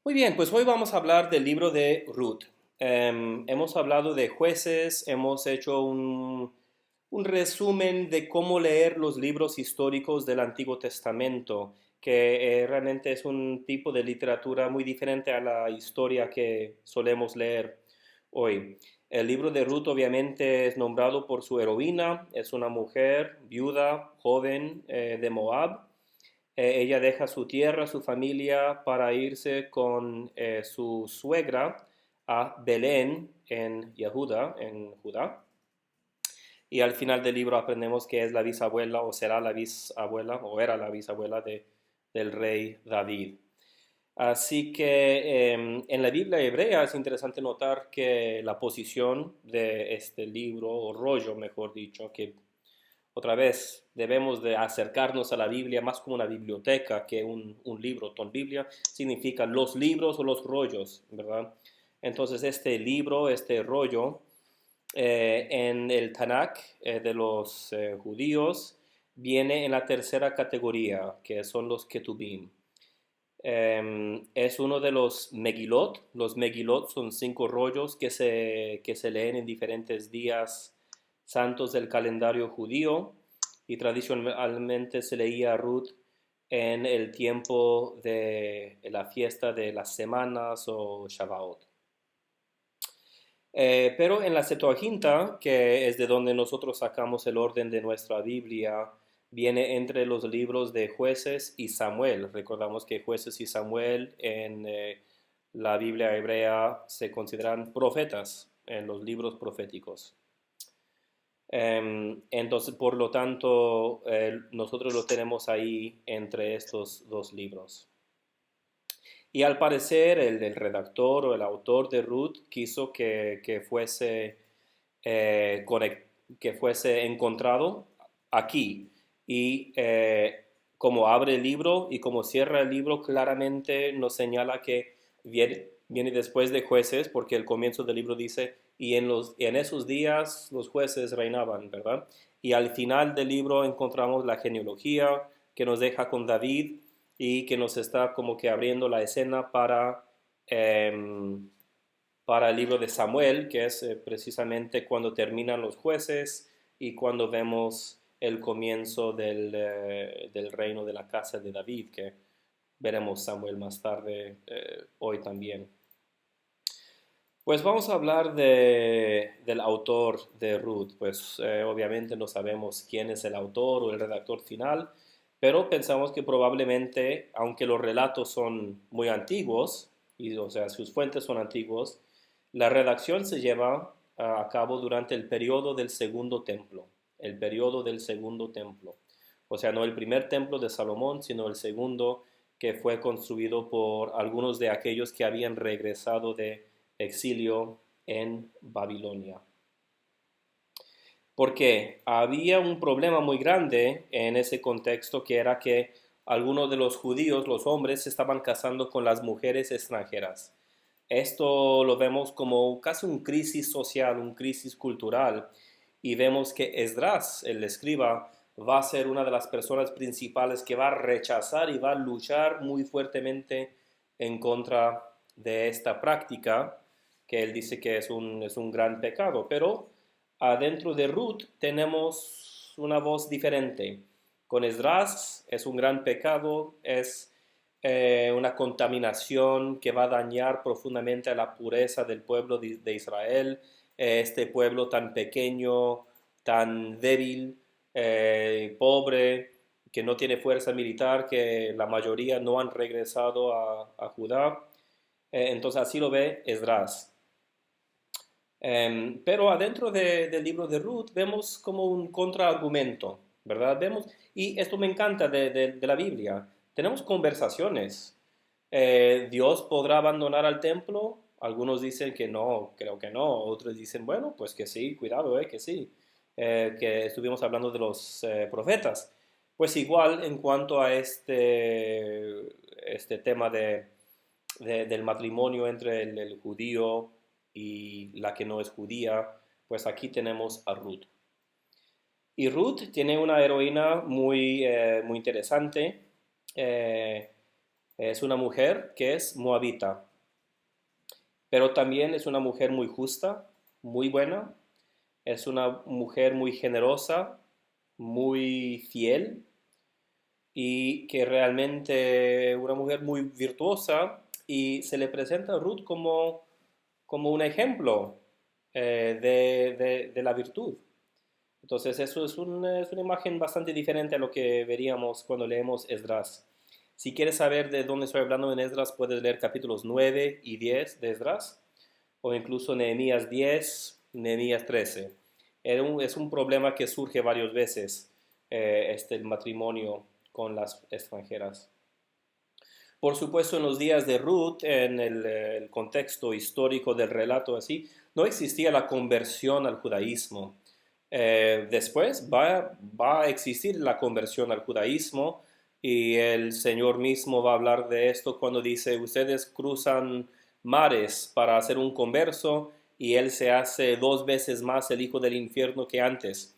Muy bien, pues hoy vamos a hablar del libro de Ruth. Hemos hablado de jueces, hemos hecho un resumen de cómo leer los libros históricos del Antiguo Testamento, que realmente es un tipo de literatura muy diferente a la historia que solemos leer hoy. El libro de Ruth obviamente es nombrado por su heroína, es una mujer viuda, joven, de Moab. Ella deja su tierra, su familia, para irse con su suegra a Belén en Yehuda, en Judá. Y al final del libro aprendemos que es la bisabuela o será la bisabuela o era la bisabuela del rey David. Así que en la Biblia hebrea es interesante notar que la posición de este libro, o rollo mejor dicho, que otra vez, debemos de acercarnos a la Biblia más como una biblioteca que un libro. Ton Biblia significa los libros o los rollos, ¿verdad? Entonces este libro, este rollo, en el Tanakh de los judíos, viene en la tercera categoría, que son los Ketubim. Es uno de los Megilot. Los Megilot son 5 rollos que se leen en diferentes días santos del calendario judío y tradicionalmente se leía Ruth en el tiempo de la fiesta de las semanas o Shavuot. Pero en la Septuaginta, que es de donde nosotros sacamos el orden de nuestra Biblia, viene entre los libros de Jueces y Samuel. Recordamos que Jueces y Samuel en la Biblia hebrea se consideran profetas en los libros proféticos. Entonces, por lo tanto, nosotros lo tenemos ahí entre estos dos libros. Y al parecer el redactor o el autor de Ruth quiso que fuese encontrado aquí. Y como abre el libro y como cierra el libro, claramente nos señala que viene después de jueces, porque el comienzo del libro dice, en esos días los jueces reinaban, ¿verdad? Y al final del libro encontramos la genealogía que nos deja con David y que nos está como que abriendo la escena para el libro de Samuel, que es precisamente cuando terminan los jueces y cuando vemos el comienzo del reino de la casa de David, que veremos Samuel más tarde hoy también. Pues vamos a hablar del autor de Ruth. Pues obviamente no sabemos quién es el autor o el redactor final, pero pensamos que probablemente, aunque los relatos son muy antiguos, y, o sea, sus fuentes son antiguos, la redacción se lleva a cabo durante el periodo del Segundo Templo, el periodo del Segundo Templo. O sea, no el primer templo de Salomón, sino el segundo que fue construido por algunos de aquellos que habían regresado de exilio en Babilonia. Porque había un problema muy grande en ese contexto, que era que algunos de los judíos, los hombres, se estaban casando con las mujeres extranjeras. Esto lo vemos como casi un crisis social, un crisis cultural, y vemos que Esdras, el escriba, va a ser una de las personas principales que va a rechazar y va a luchar muy fuertemente en contra de esta práctica, que él dice que es un gran pecado. Pero adentro de Ruth tenemos una voz diferente. Con Esdras es un gran pecado, es una contaminación que va a dañar profundamente a la pureza del pueblo de Israel, este pueblo tan pequeño, tan débil, pobre, que no tiene fuerza militar, que la mayoría no han regresado a Judá. Entonces así lo ve Esdras. Pero adentro del libro de Ruth vemos como un contraargumento, ¿verdad? Y esto me encanta de la Biblia. Tenemos conversaciones. ¿Dios podrá abandonar al templo? Algunos dicen que no, creo que no. Otros dicen, bueno, pues que sí, cuidado, que sí. Que estuvimos hablando de los profetas. Pues igual en cuanto a este tema del matrimonio entre el judío y la que no es judía, pues aquí tenemos a Ruth. Y Ruth tiene una heroína muy interesante. Eh, Es una mujer que es moabita, pero también es una mujer muy justa, muy buena, es una mujer muy generosa, muy fiel y que realmente una mujer muy virtuosa y se le presenta a Ruth como un ejemplo de la virtud. Entonces eso es una imagen bastante diferente a lo que veríamos cuando leemos Esdras. Si quieres saber de dónde estoy hablando en Esdras, puedes leer capítulos 9 y 10 de Esdras, o incluso Nehemías 10, Nehemías 13. Es un problema que surge varias veces, el matrimonio con las extranjeras. Por supuesto, en los días de Ruth, en el contexto histórico del relato así, no existía la conversión al judaísmo. Después va a existir la conversión al judaísmo y el Señor mismo va a hablar de esto cuando dice, ustedes cruzan mares para hacer un converso y él se hace 2 veces más el hijo del infierno que antes.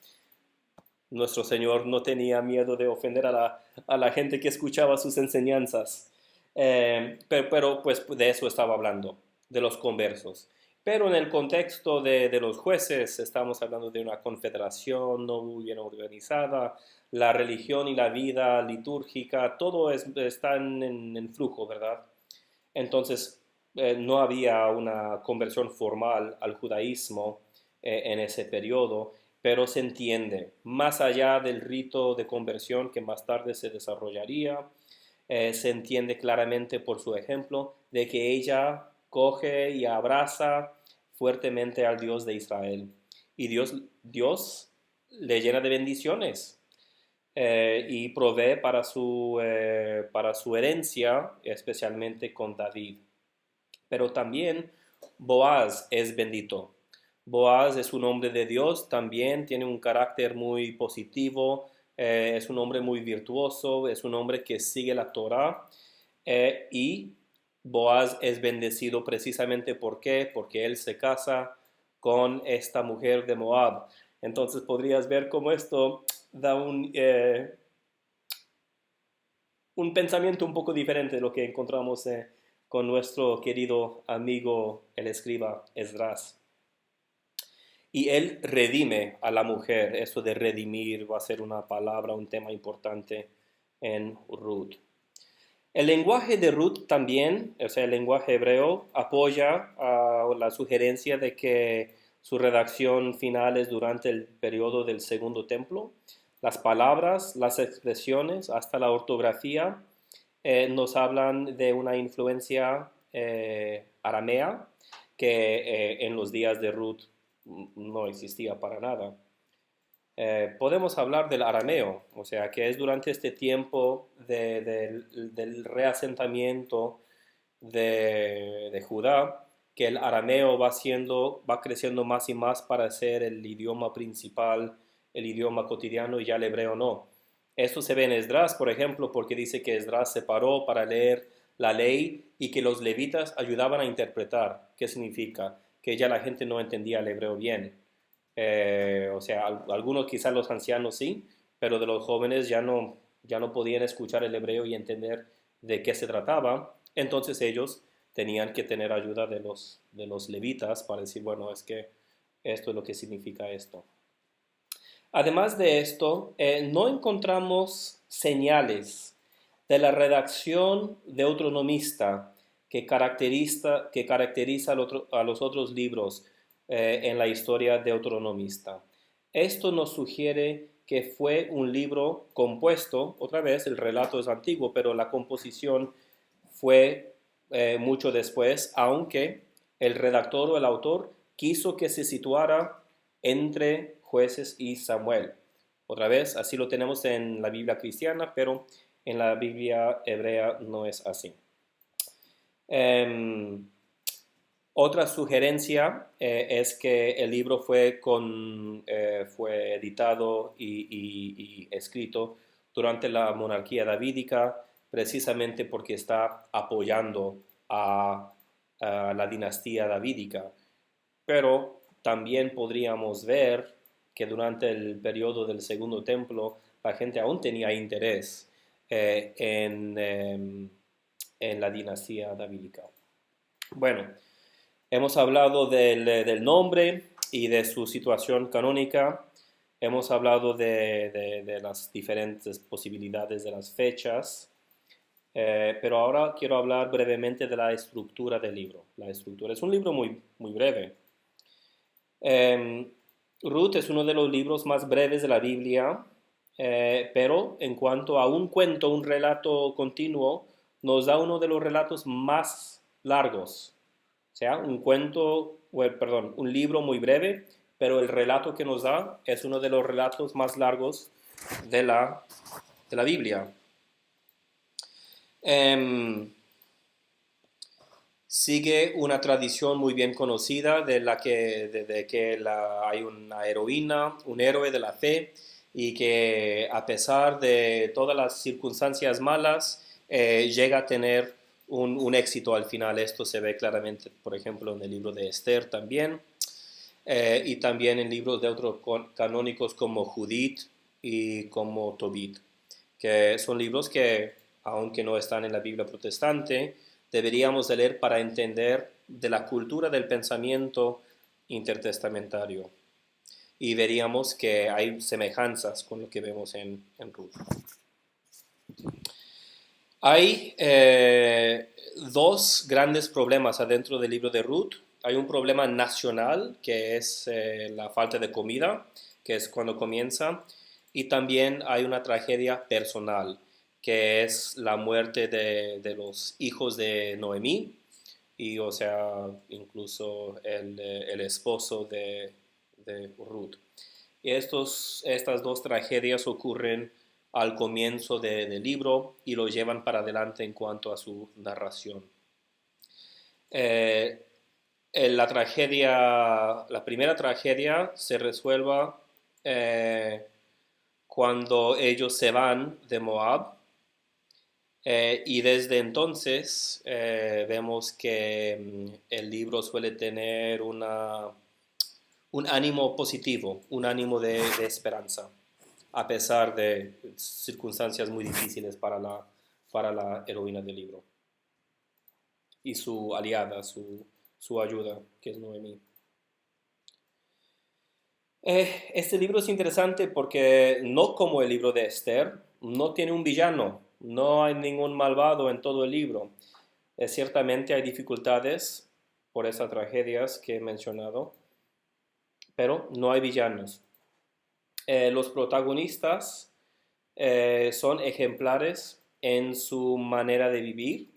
Nuestro Señor no tenía miedo de ofender a la gente que escuchaba sus enseñanzas. Pues de eso estaba hablando, de los conversos. Pero en el contexto de los jueces estamos hablando de una confederación no muy bien organizada, la religión y la vida litúrgica, todo está en flujo, ¿verdad? Entonces, no había una conversión formal al judaísmo en ese periodo, pero se entiende, más allá del rito de conversión que más tarde se desarrollaría, se entiende claramente por su ejemplo de que ella coge y abraza fuertemente al Dios de Israel. Y Dios le llena de bendiciones y provee para su herencia, especialmente con David. Pero también Boaz es bendito. Boaz es un hombre de Dios, también tiene un carácter muy positivo, es un hombre muy virtuoso, es un hombre que sigue la Torah y Boaz es bendecido precisamente ¿por qué? Porque él se casa con esta mujer de Moab. Entonces podrías ver cómo esto da un pensamiento un poco diferente de lo que encontramos con nuestro querido amigo el escriba Esdras. Y él redime a la mujer. Eso de redimir va a ser una palabra, un tema importante en Ruth. El lenguaje de Ruth también, o sea, el lenguaje hebreo, apoya la sugerencia de que su redacción final es durante el periodo del Segundo Templo. Las palabras, las expresiones, hasta la ortografía, nos hablan de una influencia aramea que en los días de Ruth no existía para nada. Podemos hablar del arameo, o sea, que es durante este tiempo del reasentamiento de Judá, que el arameo va creciendo más y más para ser el idioma principal, el idioma cotidiano, y ya el hebreo no. Esto se ve en Esdras, por ejemplo, porque dice que Esdras se paró para leer la ley y que los levitas ayudaban a interpretar. ¿Qué significa? Que ya la gente no entendía el hebreo bien. O sea, algunos quizás los ancianos sí, pero de los jóvenes ya no podían escuchar el hebreo y entender de qué se trataba. Entonces ellos tenían que tener ayuda de los levitas para decir, bueno, es que esto es lo que significa esto. Además de esto, no encontramos señales de la redacción deuteronomista que caracteriza a los otros libros en la historia deuteronomista. Esto nos sugiere que fue un libro compuesto, otra vez el relato es antiguo, pero la composición fue mucho después, aunque el redactor o el autor quiso que se situara entre jueces y Samuel. Otra vez, así lo tenemos en la Biblia cristiana, pero en la Biblia hebrea no es así. Otra sugerencia es que el libro fue editado y escrito durante la monarquía davídica, precisamente porque está apoyando a la dinastía davídica. Pero también podríamos ver que durante el periodo del Segundo Templo la gente aún tenía interés en en la dinastía davídica. Bueno, hemos hablado del nombre y de su situación canónica. Hemos hablado de las diferentes posibilidades de las fechas. Pero ahora quiero hablar brevemente de la estructura del libro. La estructura es un libro muy breve. Ruth es uno de los libros más breves de la Biblia, pero en cuanto a un cuento, un relato continuo, nos da uno de los relatos más largos. O sea, un libro muy breve, pero el relato que nos da es uno de los relatos más largos de la Biblia. Sigue una tradición muy bien conocida de que hay una heroína, un héroe de la fe, y que a pesar de todas las circunstancias malas, llega a tener un éxito al final. Esto se ve claramente, por ejemplo, en el libro de Esther también, y también en libros de otros canónicos como Judith y como Tobit, que son libros que, aunque no están en la Biblia protestante, deberíamos de leer para entender de la cultura del pensamiento intertestamentario. Y veríamos que hay semejanzas con lo que vemos en Ruth. Hay dos grandes problemas adentro del libro de Ruth. Hay un problema nacional, que es la falta de comida, que es cuando comienza, y también hay una tragedia personal, que es la muerte de los hijos de Noemí, y o sea, incluso el esposo de Ruth. Y estas dos tragedias ocurren al comienzo del libro y lo llevan para adelante en cuanto a su narración. Eh, la primera tragedia se resuelve cuando ellos se van de Moab, y desde entonces vemos que el libro suele tener un ánimo positivo, un ánimo de esperanza, a pesar de circunstancias muy difíciles para la heroína del libro y su aliada, su ayuda, que es Noemí. Este libro es interesante porque no como el libro de Esther, no tiene un villano, no hay ningún malvado en todo el libro. Ciertamente hay dificultades por esas tragedias que he mencionado, pero no hay villanos. Los protagonistas son ejemplares en su manera de vivir.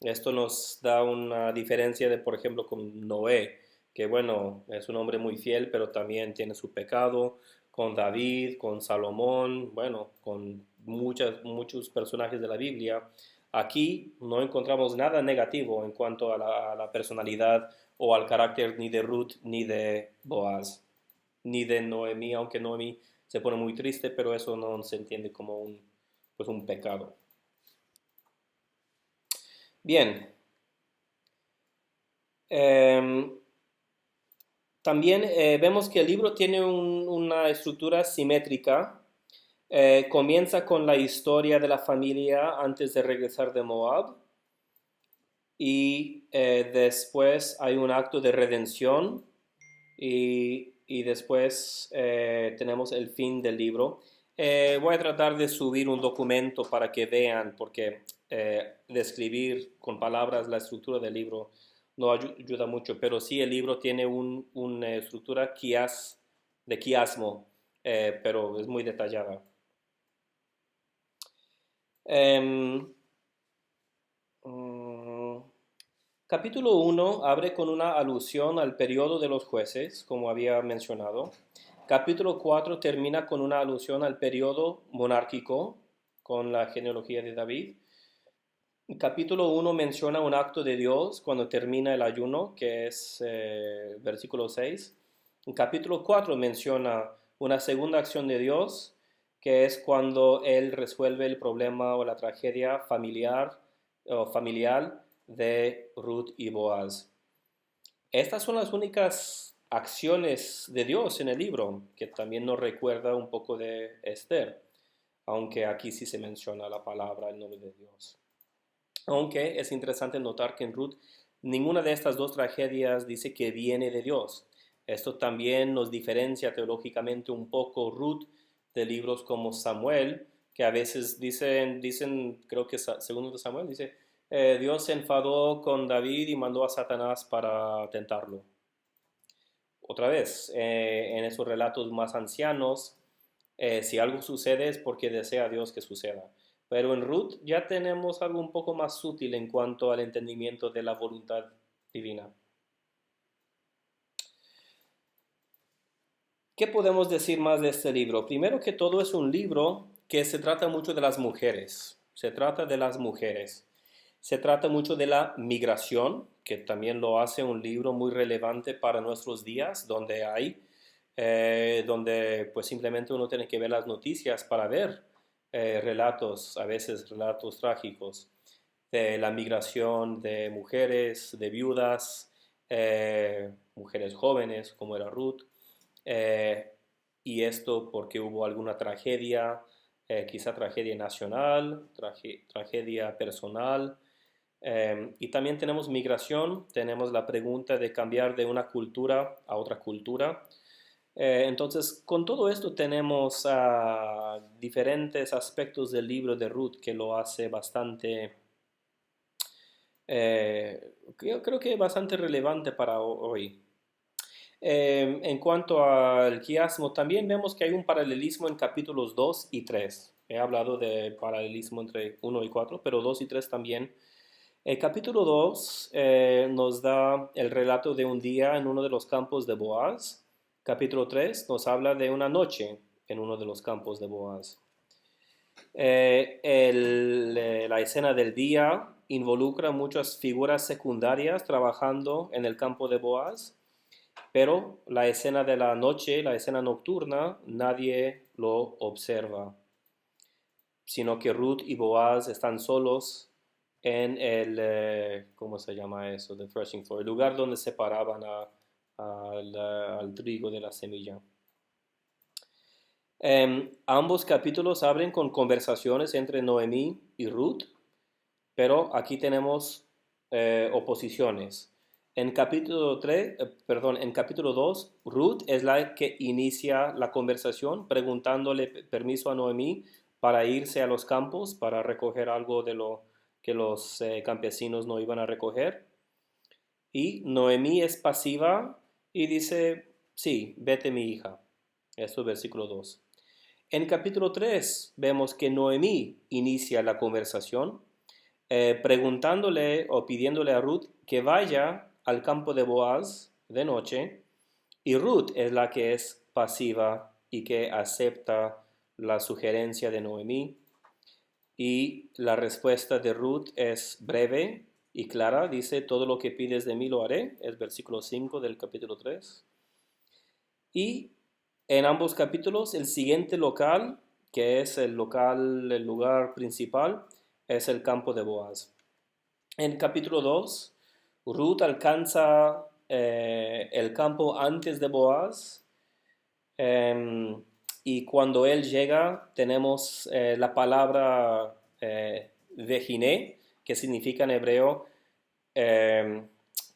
Esto nos da una diferencia de, por ejemplo, con Noé, que bueno, es un hombre muy fiel, pero también tiene su pecado, con David, con Salomón, bueno, con muchos personajes de la Biblia. Aquí no encontramos nada negativo en cuanto a la personalidad o al carácter ni de Ruth ni de Boaz, ni de Noemí, aunque Noemí se pone muy triste, pero eso no se entiende como un pecado. Bien. También vemos que el libro tiene una estructura simétrica. Comienza con la historia de la familia antes de regresar de Moab, y después hay un acto de redención, y después tenemos el fin del libro. Voy a tratar de subir un documento para que vean, porque describir con palabras la estructura del libro no ayuda mucho, pero sí el libro tiene una estructura de quiasmo, pero es muy detallada. Em, mm, Capítulo 1 abre con una alusión al periodo de los jueces, como había mencionado. Capítulo 4 termina con una alusión al periodo monárquico, con la genealogía de David. Capítulo 1 menciona un acto de Dios cuando termina el ayuno, que es versículo 6. Capítulo 4 menciona una segunda acción de Dios, que es cuando Él resuelve el problema o la tragedia familiar o familiar de Ruth y Boaz. Estas son las únicas acciones de Dios en el libro, que también nos recuerda un poco de Esther, aunque aquí sí se menciona la palabra, el nombre de Dios. Aunque es interesante notar que en Ruth ninguna de estas dos tragedias dice que viene de Dios. Esto también nos diferencia teológicamente un poco Ruth de libros como Samuel, que a veces dicen creo que segundo de Samuel, dice, Dios se enfadó con David y mandó a Satanás para tentarlo. Otra vez, en esos relatos más ancianos, si algo sucede es porque desea Dios que suceda. Pero en Ruth ya tenemos algo un poco más sutil en cuanto al entendimiento de la voluntad divina. ¿Qué podemos decir más de este libro? Primero que todo es un libro que se trata mucho de las mujeres. Se trata de las mujeres. Se trata mucho de la migración, que también lo hace un libro muy relevante para nuestros días, donde pues simplemente uno tiene que ver las noticias para ver relatos, a veces relatos trágicos, de la migración de mujeres, de viudas, mujeres jóvenes, como era Ruth, eh, y esto porque hubo alguna tragedia, quizá tragedia nacional, tragedia personal, y también tenemos migración, tenemos la pregunta de cambiar de una cultura a otra cultura. Entonces, con todo esto tenemos diferentes aspectos del libro de Ruth que lo hace bastante, yo creo que bastante relevante para hoy. En cuanto al quiasmo, también vemos que hay un paralelismo en capítulos 2 y 3. He hablado de paralelismo entre 1 y 4, pero 2 y 3 también. El capítulo 2 nos da el relato de un día en uno de los campos de Boaz. Capítulo 3 nos habla de una noche en uno de los campos de Boaz. La escena del día involucra muchas figuras secundarias trabajando en el campo de Boaz, pero la escena de la noche, la escena nocturna, nadie lo observa, sino que Ruth y Boaz están solos en ¿cómo se llama eso? The threshing floor, el lugar donde separaban al trigo de la semilla. Ambos capítulos abren con conversaciones entre Noemí y Ruth, pero aquí tenemos oposiciones. En capítulo 3, en capítulo 2, Ruth es la que inicia la conversación preguntándole permiso a Noemí para irse a los campos para recoger algo de lo que los campesinos no iban a recoger. Y Noemí es pasiva y dice, sí, vete mi hija. Esto es versículo 2. En capítulo 3 vemos que Noemí inicia la conversación preguntándole o pidiéndole a Ruth que vaya al campo de Boaz de noche, y Ruth es la que es pasiva y que acepta la sugerencia de Noemí, y la respuesta de Ruth es breve y clara, dice, todo lo que pides de mí lo haré, es versículo 5 del capítulo 3. Y en ambos capítulos el siguiente local, que es el lugar principal, es el campo de Boaz. En capítulo 2, Ruth alcanza el campo antes de Boaz, y cuando él llega tenemos la palabra vejiné, que significa en hebreo,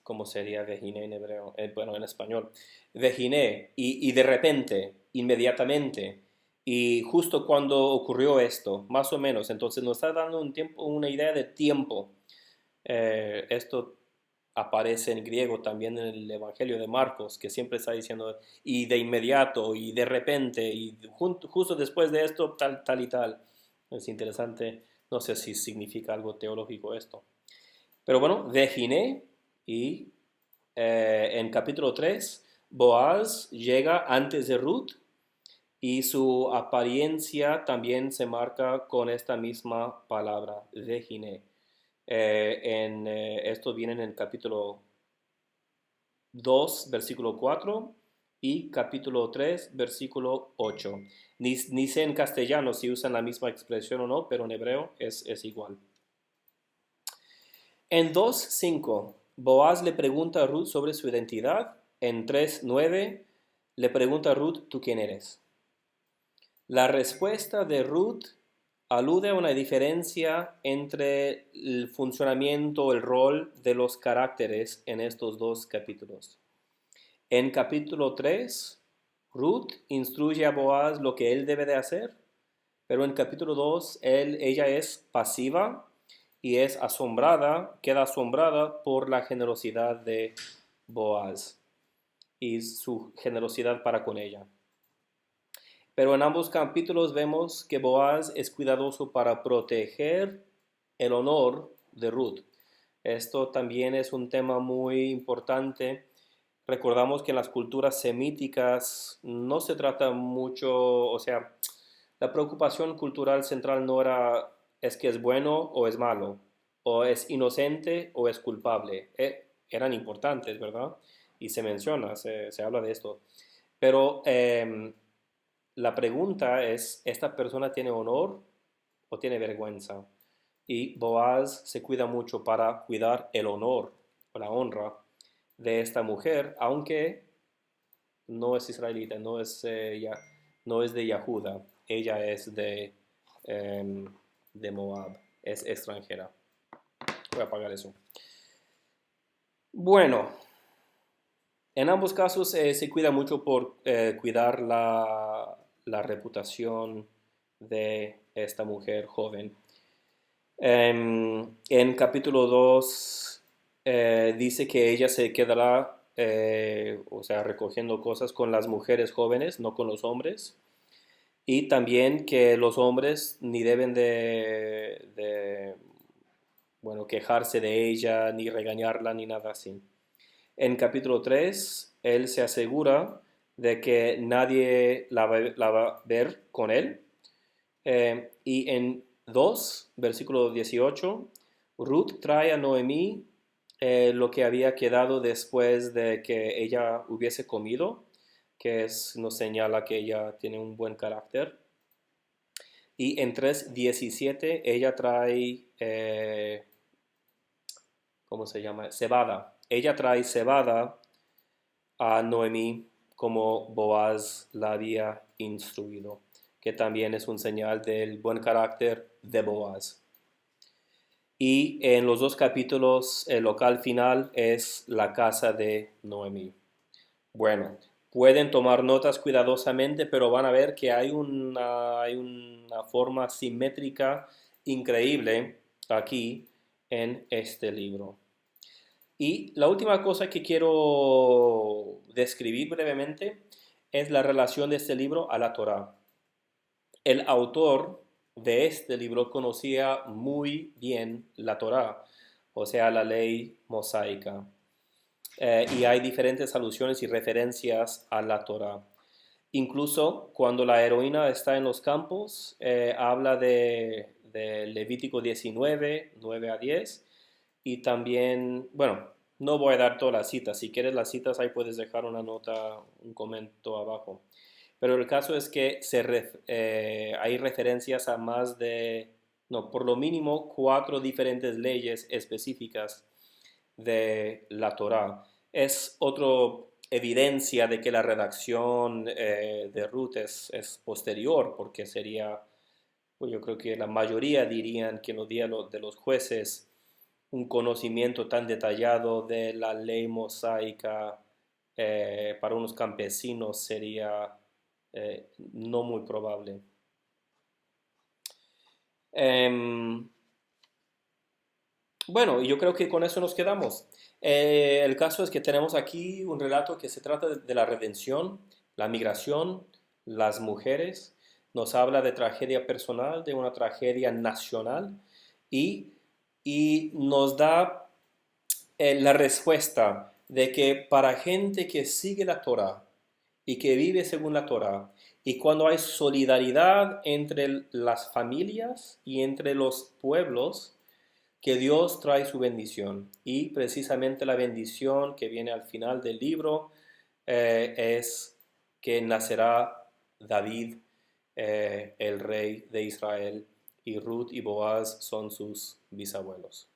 ¿cómo sería vejiné en hebreo? Bueno, en español. Vejiné, y de repente, inmediatamente, y justo cuando ocurrió esto, más o menos, entonces nos está dando una idea de tiempo. Esto aparece en griego también en el Evangelio de Marcos, que siempre está diciendo y de inmediato y de repente y justo después de esto tal, tal y tal. Es interesante, no sé si significa algo teológico esto. Pero bueno, Vejiné, y en capítulo 3 Boaz llega antes de Ruth y su apariencia también se marca con esta misma palabra, Vejiné. Esto viene en el capítulo 2, versículo 4 y capítulo 3, versículo 8. Ni sé en castellano si usan la misma expresión o no, pero en hebreo es igual. En 2:5, Boaz le pregunta a Ruth sobre su identidad. En 3:9, le pregunta a Ruth, ¿tú quién eres? La respuesta de Ruth alude a una diferencia entre el funcionamiento, el rol de los caracteres en estos dos capítulos. En capítulo 3, Ruth instruye a Boaz lo que él debe de hacer, pero en capítulo 2, ella es pasiva y queda asombrada por la generosidad de Boaz y su generosidad para con ella. Pero en ambos capítulos vemos que Boaz es cuidadoso para proteger el honor de Ruth. Esto también es un tema muy importante. Recordamos que en las culturas semíticas no se trata mucho, o sea, la preocupación cultural central no era es que es bueno o es malo, o es inocente o es culpable. Eran importantes, ¿verdad? Y se menciona, se habla de esto. Pero la pregunta es, ¿esta persona tiene honor o tiene vergüenza? Y Boaz se cuida mucho para cuidar el honor o la honra de esta mujer, aunque no es israelita, no es de Yahuda, ella es de Moab, es extranjera. Voy a apagar eso. Bueno, en ambos casos se cuida mucho por cuidar la reputación de esta mujer joven. En capítulo 2 dice que ella se quedará, o sea, recogiendo cosas con las mujeres jóvenes, no con los hombres. Y también que los hombres ni deben bueno, quejarse de ella, ni regañarla, ni nada así. En capítulo 3, él se asegura de que nadie la va a ver con él. Y en 2, versículo 18, Ruth trae a Noemí lo que había quedado después de que ella hubiese comido, nos señala que ella tiene un buen carácter. Y en 3:17 ella trae, ¿cómo se llama? Cebada. Ella trae cebada a Noemí como Boaz la había instruido, que también es un señal del buen carácter de Boaz. Y en los dos capítulos, el local final es la casa de Noemí. Bueno, pueden tomar notas cuidadosamente, pero van a ver que hay una forma simétrica increíble aquí en este libro. Y la última cosa que quiero describir brevemente es la relación de este libro a la Torá. El autor de este libro conocía muy bien la Torá, o sea, la ley mosaica. Y hay diferentes alusiones y referencias a la Torá. Incluso cuando la heroína está en los campos, habla de Levítico 19, 9-10, y también, bueno, no voy a dar todas las citas. Si quieres las citas, ahí puedes dejar una nota, un comentario abajo. Pero el caso es que hay referencias a por lo mínimo 4 diferentes leyes específicas de la Torá. Es otra evidencia de que la redacción de Ruth es posterior, porque sería, pues yo creo que la mayoría dirían que en los días de los jueces un conocimiento tan detallado de la ley mosaica para unos campesinos sería no muy probable. Bueno, yo creo que con eso nos quedamos. El caso es que tenemos aquí un relato que se trata de la redención, la migración, las mujeres. Nos habla de tragedia personal, de una tragedia nacional y, y nos da la respuesta de que para gente que sigue la Torah y que vive según la Torah, y cuando hay solidaridad entre las familias y entre los pueblos, que Dios trae su bendición. Y precisamente la bendición que viene al final del libro es que nacerá David, el rey de Israel, y Ruth y Boaz son sus bisabuelos.